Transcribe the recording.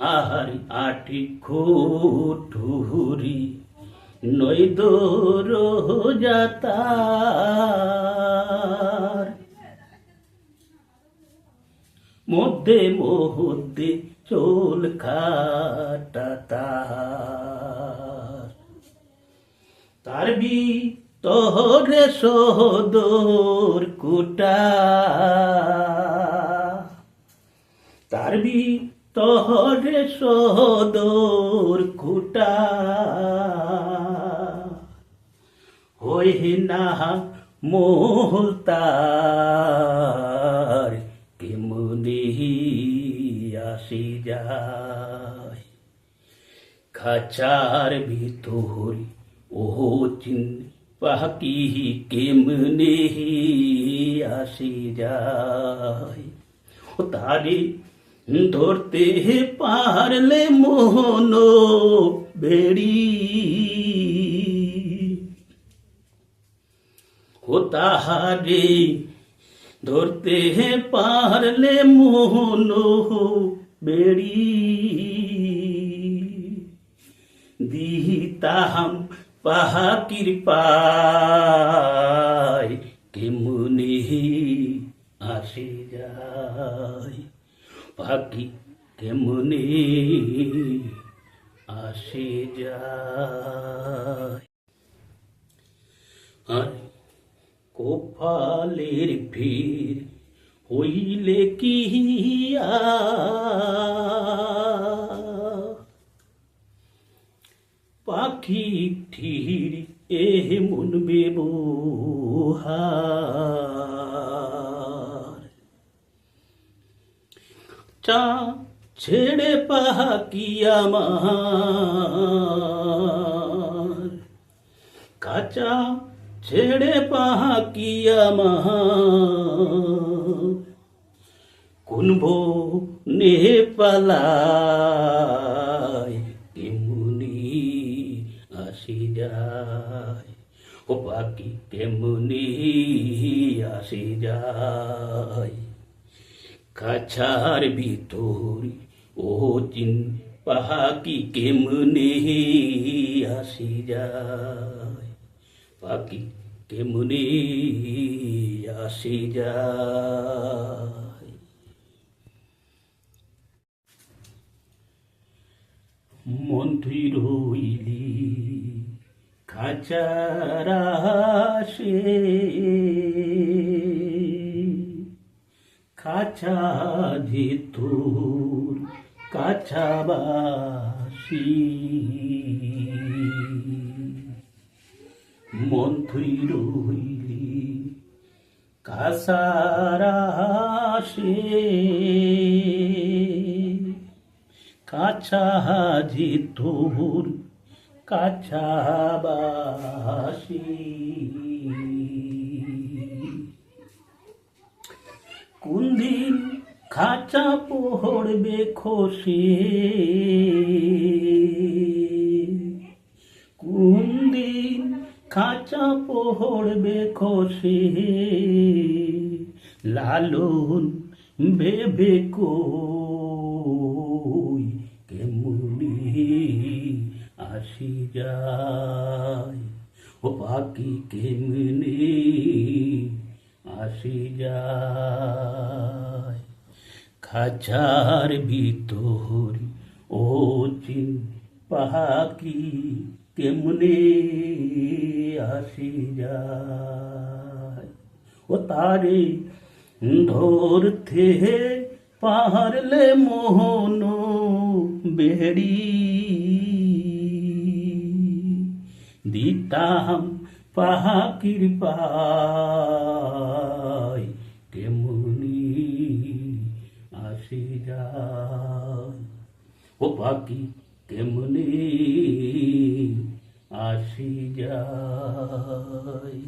আর আটি খুটুরি নৈদর যাতার মধ্যে মধ্যে চোল খাটা তার বি তোরে সদর কুটা তার বি তোরে সদর কুটা হই না মোহতার কেমনি আসি যায় খাঁচার ভিতর ও চিন পাখি কেমনি আসি যায় ও তারে ধরতে পারলে মোহন বেড়ি ও তাহারে ধরতে পারলে মোহন বেড়ি দিতাম পাহাকির পায় কেমনি আসে যায় পাখি কেমনি আসে যায় আর কোপালের ভিড় হইলে কি পাখি ঠির এমন ব্যবহার চা ছেড়ে পাখি আমার কাঁচা ছেড়ে পাখি আমার কোন নে পালায় কেমনি আসি যায় ও পাখি কেমনি আসি যায় কাছার ভিতর ও চিন পাখি কেমনি আসি যায় পাখি কেমনি আসি যায় মন্ত্রী রইলি খাঁচার আসে খাঁচা ভিতর কাছাবাসি মন্ত্রী রইলি কাসারাসে কাছা জিতুর কাছাবাসি কোন দিন খাঁচা পড়বে খসে কোন দিন খাঁচা পড়বে খসে লালন ভেবে কই কেমনি আসি যায় ও পাখি কেমনি আসি যায় খাঁচার ভিতর ও চিন পাখি কেমনে আসি যায় ও তারে ধরতে পারলে মোহন বেড়ি দিতাম পাখির পায় কেমনি আসি যায় ও পাখি কেমনি আসি যায়।